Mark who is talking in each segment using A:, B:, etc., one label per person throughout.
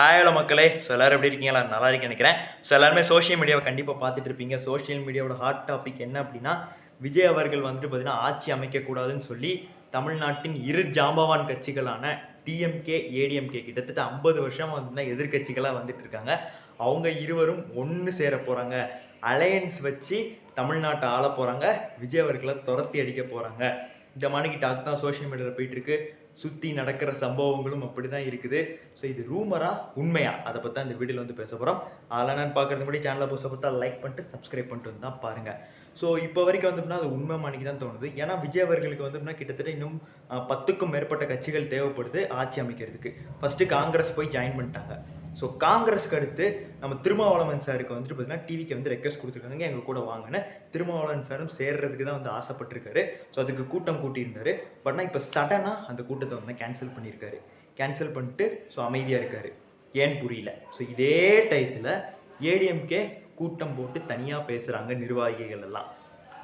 A: Hello மக்களே. So எல்லோரும் எப்படி இருக்கீங்களா? நல்லா இருக்கேன்னு நினைக்கிறேன். ஸோ எல்லாருமே சோஷியல் மீடியாவை கண்டிப்பாக பார்த்துட்டு இருப்பீங்க. சோஷியல் மீடியாவோட ஹாட் டாபிக் என்ன அப்படின்னா, விஜய் அவர்கள் வந்துட்டு பார்த்தீங்கன்னா ஆட்சி அமைக்கக்கூடாதுன்னு சொல்லி தமிழ்நாட்டின் இரு ஜாம்பவான் கட்சிகளான டிஎம்கே ஏடிஎம்கே கிட்டத்தட்ட 50 வருஷமாக வந்து எதிர்கட்சிகளாக வந்துட்டு இருக்காங்க. அவங்க இருவரும் ஒன்று சேர போகிறாங்க, அலையன்ஸ் வச்சு தமிழ்நாட்டை ஆள போகிறாங்க, விஜய் அவர்களை துரத்தி அடிக்க போகிறாங்க. இந்த மாதிரி டாக் தான் சோஷியல் மீடியாவில் போயிட்டுருக்கு. சுற்றி நடக்கிற சம்பவங்களும் அப்படி தான் இருக்குது. ஸோ இது ரூமரா உண்மையா, அதை பற்றி தான் இந்த வீடியோவில் வந்து பேச போகிறோம். அதெல்லாம் நான் பார்க்குறது முன்னாடி சேனலை புதுசாக லைக் பண்ணிட்டு சப்ஸ்கிரைப் பண்ணிட்டு வந்து தான் பாருங்கள். ஸோ இப்போ வரைக்கும் வந்து அது உண்மை மாணிக்கு தான் தோணுது. ஏன்னா விஜய் அவர்களுக்கு வந்து கிட்டத்தட்ட இன்னும் 10க்கும் மேற்பட்ட கட்சிகள் தேவைப்படுது ஆட்சி அமைக்கிறதுக்கு. ஃபஸ்ட்டு காங்கிரஸ் போய் ஜாயின் பண்ணிட்டாங்க. ஸோ காங்கிரஸ்க்கு அடுத்து நம்ம திருமாவளவன் சாருக்கு வந்துட்டு பார்த்தீங்கன்னா டிவிக்கு வந்து ரெக்வஸ்ட் கொடுத்துருக்காங்க, எங்கள் கூட வாங்கின திருமாவளவன் சாரும் சேர்றதுக்கு தான் வந்து ஆசைப்பட்டிருக்காரு. ஸோ அதுக்கு கூட்டம் கூட்டியிருந்தாரு. பட்னா இப்போ சடனாக அந்த கூட்டத்தை வந்து கேன்சல் பண்ணியிருக்காரு. கேன்சல் பண்ணிட்டு ஸோ அமைதியாக இருக்கார். ஏன்னு புரியல. ஸோ இதே டயத்தில் ஏடிஎம்கே கூட்டம் போட்டு தனியாக பேசுகிறாங்க நிர்வாகிகள் எல்லாம்.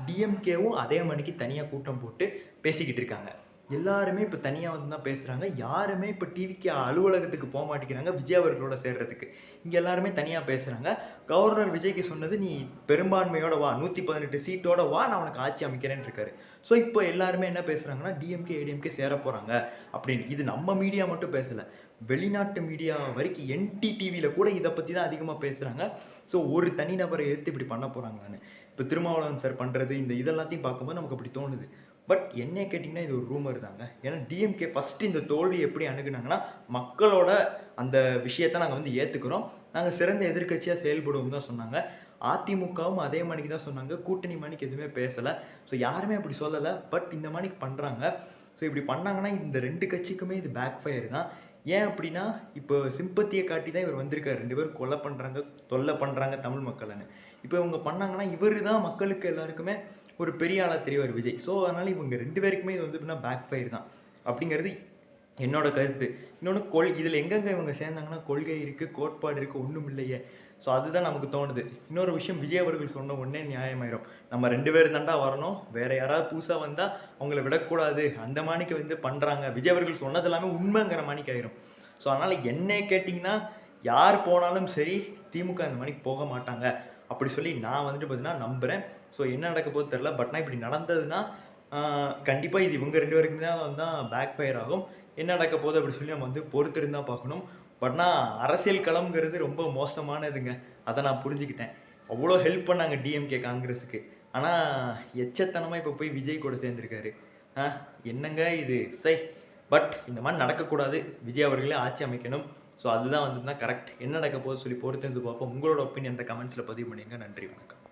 A: டிஎம்கேவும் அதே மணிக்கு தனியாக கூட்டம் போட்டு பேசிக்கிட்டு இருக்காங்க. எல்லாருமே இப்போ தனியாக வந்து தான் பேசுகிறாங்க. யாருமே இப்போ டிவிக்கு அலுவலகத்துக்கு போக மாட்டேங்கிறாங்க விஜய் அவர்களோட சேர்றதுக்கு. இங்கே எல்லாருமே தனியாக பேசுகிறாங்க. கவர்னர் விஜய்க்கு சொன்னது, நீ பெரும்பான்மையோட வா, 118 சீட்டோட வா, நான் உனக்கு ஆட்சி அமைக்கிறேன்னு இருக்காரு. ஸோ இப்போ எல்லாருமே என்ன பேசுகிறாங்கன்னா, டிஎம்கே ஏடிஎம்கே சேர போகிறாங்க அப்படின்னு. இது நம்ம மீடியா மட்டும் பேசலை, வெளிநாட்டு மீடியா வரைக்கும் NDTVயில் கூட இதை பற்றி தான் அதிகமாக பேசுகிறாங்க. ஸோ ஒரு தனிநபரை எடுத்து இப்படி பண்ண போகிறாங்கன்னு இப்போ திருமாவளவன் சார் பண்ணுறது, இந்த இதெல்லாத்தையும் பார்க்கும்போது நமக்கு அப்படி தோணுது. பட் என்ன கேட்டிங்கன்னா இது ஒரு ரூமர் தாங்க. ஏன்னா டிஎம்கே ஃபஸ்ட்டு இந்த தோல்வி எப்படி அணுகுனாங்கன்னா, மக்களோட அந்த விஷயத்தை நாங்கள் வந்து ஏற்றுக்கிறோம், நாங்கள் சிறந்த எதிர்கட்சியாக செயல்படுவோம் தான் சொன்னாங்க. அதிமுகவும் அதே மணிக்கு தான் சொன்னாங்க, கூட்டணி மணிக்கு எதுவுமே பேசலை. ஸோ யாருமே அப்படி சொல்லலை. பட் இந்த மணிக்கு பண்ணுறாங்க. ஸோ இப்படி பண்ணாங்கன்னா இந்த 2 கட்சிக்குமே இது பேக் ஃபயர் தான். ஏன் அப்படின்னா, இப்போ சிம்பத்தியை காட்டி தான் இவர் வந்திருக்காரு. 2 பேரும் கொலை பண்ணுறாங்க, தொல்லை பண்ணுறாங்க தமிழ் மக்கள்னு. இப்போ இவங்க பண்ணாங்கன்னா இவர் தான் மக்களுக்கு எல்லாருக்குமே ஒரு பெரிய ஆளாக தெரியவர் விஜய். ஸோ அதனால் இவங்க 2 பேருக்குமே இது வந்து எப்படின்னா பேக் ஃபயர் தான் அப்படிங்கிறது என்னோட கருத்து. இன்னொன்று இதில் எங்கெங்கே இவங்க சேர்ந்தாங்கன்னா கொள்கை இருக்குது, கோட்பாடு இருக்குது, ஒன்றும் இல்லையே. ஸோ அதுதான் நமக்கு தோணுது. இன்னொரு விஷயம், விஜய் அவர்கள் சொன்ன உடனே நியாயமாயிரும். நம்ம 2 பேர் தாண்டா வரணும், வேறு யாராவது புதுசாக வந்தால் அவங்கள விடக்கூடாது, அந்த மாணிக்கு வந்து பண்ணுறாங்க. விஜய் அவர்கள் சொன்னது எல்லாமே உண்மைங்கிற மாணிக்கு ஆயிரும். ஸோ அதனால் என்ன கேட்டிங்கன்னா, யார் போனாலும் சரி திமுக அந்த மாணிக்கு போக மாட்டாங்க அப்படி சொல்லி நான் வந்துட்டு பார்த்தீங்கன்னா நம்புகிறேன். ஸோ என்ன நடக்க போது தெரில. பட்னா இப்படி நடந்ததுன்னா கண்டிப்பாக இது இவங்க 2 பேருக்குமே தான் வந்து பேக் ஃபயர் ஆகும். என்ன நடக்க போகுது அப்படி சொல்லி நம்ம வந்து பொறுத்திருந்தான் பார்க்கணும். பட்னா அரசியல் களம்ங்கிறது ரொம்ப மோசமானதுங்க. அதை நான் புரிஞ்சுக்கிட்டேன். அவ்வளோ ஹெல்ப் பண்ணாங்க டிஎம்கே காங்கிரஸுக்கு. ஆனால் எச்சத்தனமாக இப்போ போய் விஜய் கூட சேர்ந்துருக்காரு. என்னங்க இது பட் இந்த மாதிரி நடக்கக்கூடாது. விஜய் அவர்களே ஆட்சி அமைக்கணும். ஸோ அதுதான் வந்து தான் கரெக்ட். என்ன நடக்க போகுது சொல்லி பொறுத்திருந்து பார்ப்போம். உங்களோட ஒப்பீனியன் அந்த கமெண்ட்ஸில் பதிவு பண்ணிங்க. நன்றி, வணக்கம்.